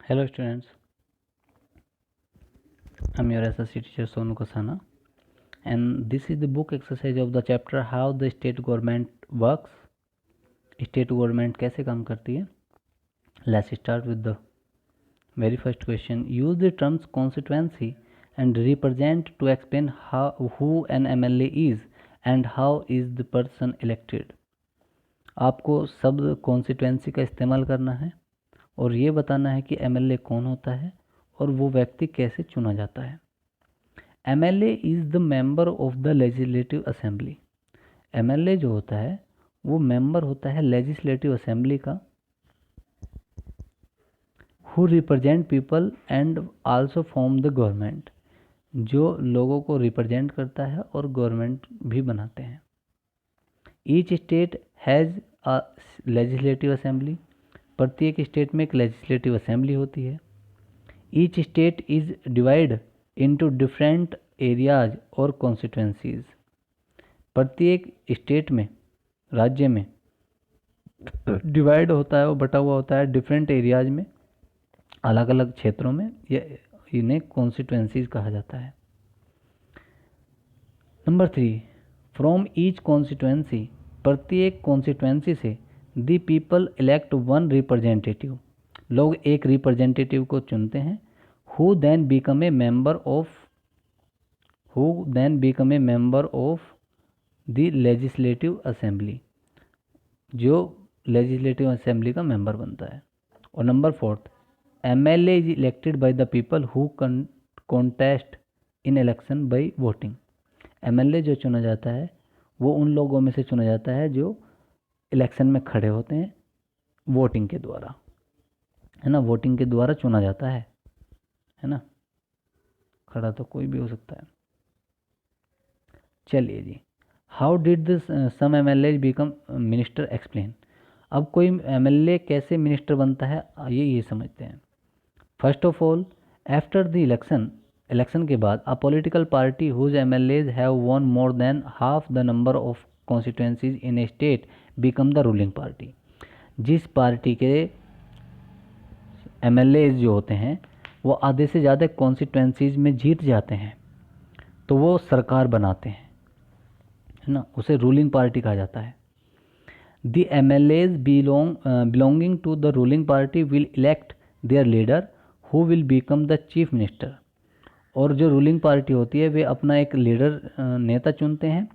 Hello students, I'm your SSC teacher Sonu Kasana, and this is the book exercise of the chapter How the State Government Works. State Government कैसे काम करती है? Let's start with the very first question. Use the terms constituency and represent to explain who an MLA is and how is the person elected. आपको शब्द constituency का इस्तेमाल करना है और ये बताना है कि MLA कौन होता है और वो व्यक्ति कैसे चुना जाता है। MLA is the member of the legislative assembly. MLA जो होता है वो मेंबर होता है लेजिस्लेटिव असेंबली का, who represent people and also form the government, जो लोगों को रिप्रेजेंट करता है और गवर्नमेंट भी बनाते हैं। Each state has a legislative assembly, प्रत्येक स्टेट में एक लेजिस्लेटिव असेंबली होती है। Each state is divide into different areas और कॉन्स्टिट्यूएंसीज, प्रत्येक स्टेट में, राज्य में डिवाइड होता है, वो बटा हुआ होता है डिफरेंट एरियाज में, अलग अलग क्षेत्रों में, इन्हें कॉन्स्टिट्यूएंसीज कहा जाता है। नंबर 3, फ्रॉम ईच कॉन्स्टिट्यूएंसी, प्रत्येक कॉन्स्टिट्यूएंसी से the people elect one representative, लोग एक रिप्रेजेंटेटिव को चुनते हैं, who then become a member of the legislative assembly, जो लेजिस्लेटिव असेंबली का मेंबर बनता है। और number 4, MLA is elected by the people who contest in election by voting. MLA जो चुना जाता है वो उन लोगों में से चुना जाता है जो इलेक्शन में खड़े होते हैं वोटिंग के द्वारा, है ना, वोटिंग के द्वारा चुना जाता है ना, खड़ा तो कोई भी हो सकता है। चलिए जी, how did this sum MLA become minister explain. अब कोई MLA कैसे मिनिस्टर बनता है ये समझते हैं। First of all, after the election के बाद a political party whose MLAs have won more than half the number of constituencies in a state become the ruling party. जिस पार्टी के MLAs जो होते हैं वो आधे से ज़्यादा कॉन्स्टिट्यूएंसीज में जीत जाते हैं तो वो सरकार बनाते हैं, है ना, उसे रूलिंग पार्टी कहा जाता है। The MLAs belonging to the ruling party will elect their leader who will become the chief minister, और जो रूलिंग पार्टी होती है वे अपना एक लीडर नेता चुनते हैं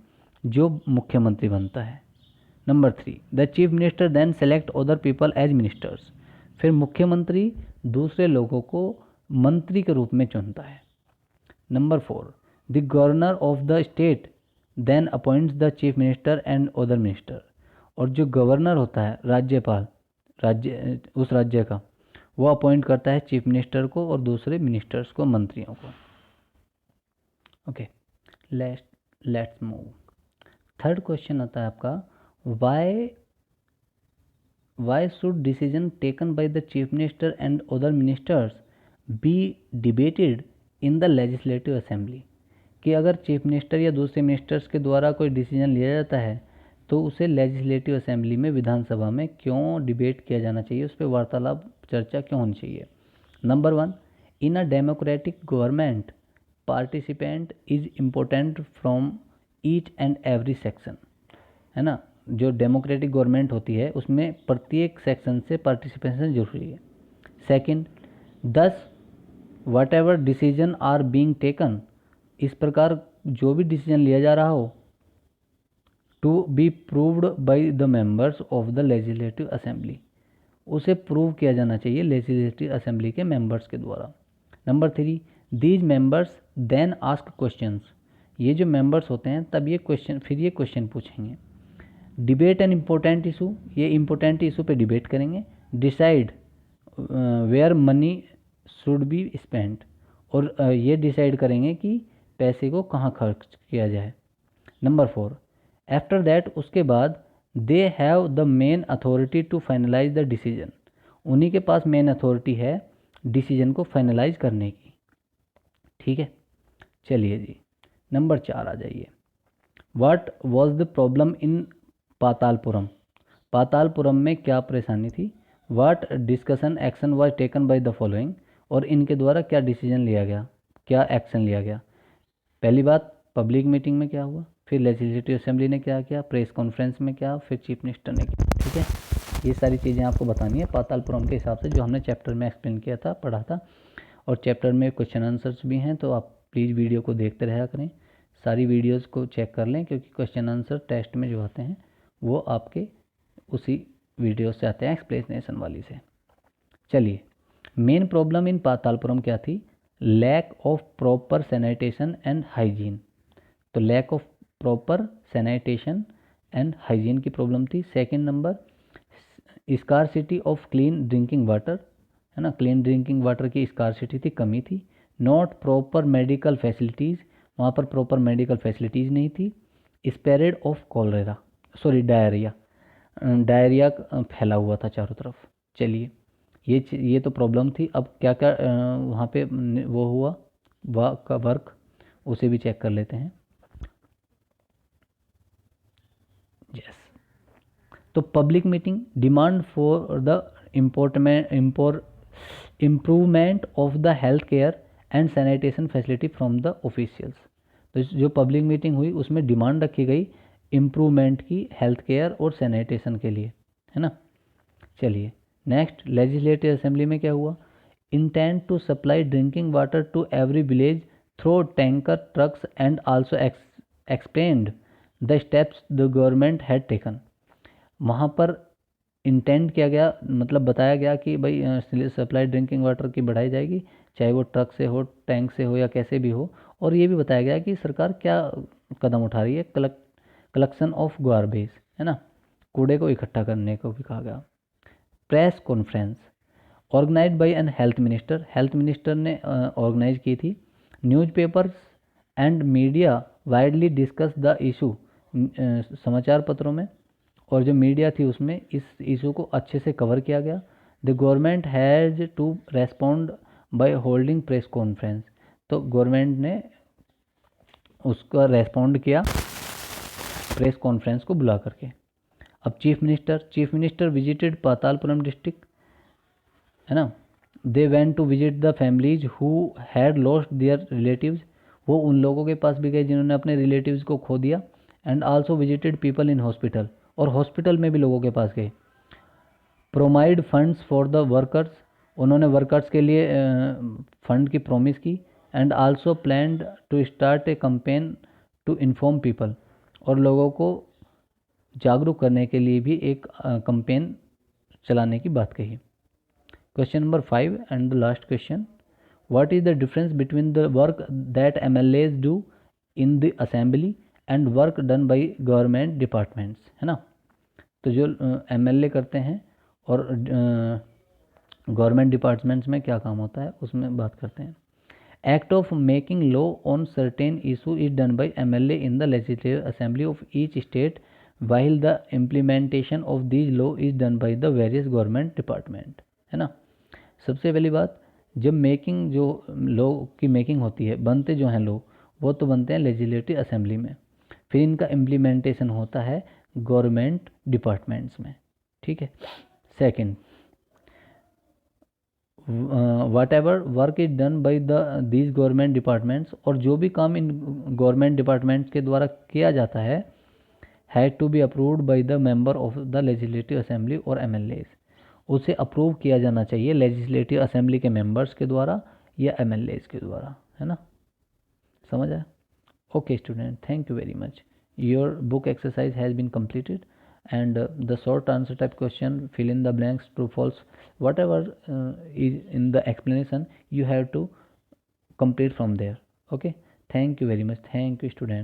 जो मुख्यमंत्री बनता है। Number 3, the chief minister then select other people as ministers, फिर मुख्यमंत्री दूसरे लोगों को मंत्री के रूप में चुनता है। Number 4, the governor of the state then appoints the chief minister and other minister, और जो गवर्नर होता है, राज्यपाल, उस राज्य का, वो अपॉइंट करता है चीफ मिनिस्टर को और दूसरे मिनिस्टर्स को, मंत्रियों को। Okay, let's move. Third question आता है आपका, why should decision taken by the chief minister and other ministers be debated in the legislative assembly, कि अगर चीफ मिनिस्टर या दूसरे मिनिस्टर्स के द्वारा कोई डिसीजन लिया जाता है तो उसे लेजिस्लेटिव असेंबली में, विधानसभा में क्यों डिबेट किया जाना चाहिए, उस पर वार्तालाप, चर्चा क्यों होनी चाहिए। Number 1, in a democratic government participant is important from each and every section, है ना, जो डेमोक्रेटिक गवर्नमेंट होती है उसमें प्रत्येक सेक्शन से पार्टिसिपेशन जरूरी है। Second, thus whatever decision are being taken, इस प्रकार जो भी डिसीजन लिया जा रहा हो, to be proved by the members of the legislative assembly, उसे प्रूव किया जाना चाहिए लेजिस्लेटिव असेंबली के मेंबर्स के द्वारा। Number 3, these members then ask questions, ये जो मेंबर्स होते हैं तब ये क्वेश्चन पूछेंगे। डिबेट एन इम्पोर्टेंट इशू, ये इम्पोर्टेंट इशू पे डिबेट करेंगे। Decide where money should be spent, और ये डिसाइड करेंगे कि पैसे को कहाँ खर्च किया जाए। नंबर 4, आफ्टर दैट, उसके बाद, they have the main authority to finalise the decision, उन्हीं के पास मेन अथॉरिटी है डिसीजन को फाइनलाइज करने की। ठीक है, चलिए जी, नंबर 4 आ जाइए। What was the problem in Patalpuram, Patalpuram में क्या परेशानी थी। What discussion action was taken by the following, और इनके द्वारा क्या डिसीजन लिया गया, क्या एक्शन लिया गया। पहली बात, पब्लिक मीटिंग में क्या हुआ, फिर लेजिस्लेटिव असेंबली ने क्या किया, प्रेस कॉन्फ्रेंस में क्या, फिर चीफ मिनिस्टर ने किया। ठीक है, ये सारी चीज़ें आपको बतानी है पातालपुरम के हिसाब से, जो हमने चैप्टर में एक्सप्लेन किया था, पढ़ा था। और चैप्टर में क्वेश्चन आंसर्स भी हैं, तो आप प्लीज़ वीडियो को देखते रहा करें, सारी वीडियोस को चेक कर लें, क्योंकि क्वेश्चन आंसर टेस्ट में जो आते हैं वो आपके उसी वीडियो से आते हैं, एक्सप्लेनेशन वाली से। चलिए, मेन प्रॉब्लम इन पातालपुरम क्या थी, lack of proper sanitation and hygiene. तो lack of proper sanitation and hygiene की प्रॉब्लम थी। Second number, scarcity of clean drinking water, है ना, क्लीन ड्रिंकिंग वाटर की स्कारसिटी थी, कमी थी। नॉट प्रॉपर मेडिकल फैसिलिटीज़, वहाँ पर प्रॉपर मेडिकल फैसिलिटीज़ नहीं थी। Spread of cholera, sorry diarrhoea, diarrhoea फैला हुआ था चारों तरफ। चलिए, ये तो प्रॉब्लम थी। अब क्या क्या वहाँ पे वो हुआ का वर्क, उसे भी चेक कर लेते हैं। यस, तो public meeting, demand for the improvement of the health care and sanitation facility from the officials. तो जो पब्लिक मीटिंग हुई उसमें डिमांड रखी गई इम्प्रूवमेंट की हेल्थ केयर और सैनिटेशन के लिए, है ना। चलिए नेक्स्ट, लेजिस्लेटिव असेंबली में क्या हुआ, intend to supply drinking water to every village through tanker trucks and also explained the steps the government had taken. वहाँ पर इंटेंट किया गया, मतलब बताया गया कि भाई सप्लाई ड्रिंकिंग वाटर की बढ़ाई जाएगी, चाहे वो ट्रक से हो, टैंक से हो, या कैसे भी हो। और ये भी बताया गया कि सरकार क्या कदम उठा रही है, कलेक्शन ऑफ गार्बेज, है ना, कूड़े को इकट्ठा करने को भी कहा गया। Press conference organised by an health minister, health minister ने ऑर्गेनाइज की थी। Newspapers and media widely discuss the issue, समाचार पत्रों में और जो मीडिया थी उसमें इस इशू को अच्छे से कवर किया गया। The government has to respond by holding press conference, तो गवर्नमेंट ने उसका रेस्पॉन्ड किया प्रेस कॉन्फ्रेंस को बुला करके। अब chief minister visited Patalpuram district, है ना। They went to visit the families who had lost their relatives, वो उन लोगों के पास भी गए जिन्होंने अपने रिलेटिव्स को खो दिया। And also visited people in hospital, और हॉस्पिटल में भी लोगों के पास गए। Provide funds for the workers, उन्होंने वर्कर्स के लिए फंड की प्रॉमिस की। And also planned to start a campaign to inform people, और लोगों को जागरूक करने के लिए भी एक कैंपेन चलाने की बात कही। Question number 5 and the last question, what is the difference between the work that MLAs do in the assembly and work done by government departments, है ना। तो जो MLA करते हैं और गवर्नमेंट डिपार्टमेंट्स में क्या काम होता है उसमें बात करते हैं। Act of making law on certain issue is done by MLA in the legislative assembly of each state, while the implementation of these law is done by the various government department, है ना। सबसे पहली बात, जब making, जो law की making होती है, बनते जो हैं लॉ, वो तो बनते हैं लेजिस्लेटिव असेंबली में, फिर इनका इम्प्लीमेंटेशन होता है गवर्नमेंट डिपार्टमेंट्स में, ठीक है। Second, what ever work is done by these government departments, और जो भी काम इन गवर्नमेंट डिपार्टमेंट्स के द्वारा किया जाता है, had to be approved by the member of the legislative assembly और MLAs, उसे अप्रूव किया जाना चाहिए लेजिस्लेटिव असेंबली के मेंबर्स के द्वारा या MLAs के द्वारा, है ना। समझ आया? Okay student, thank you very much. Your book exercise has been completed and the short answer type question, fill in the blanks, true false, whatever is in the explanation you have to complete from there. Okay, thank you very much. Thank you student.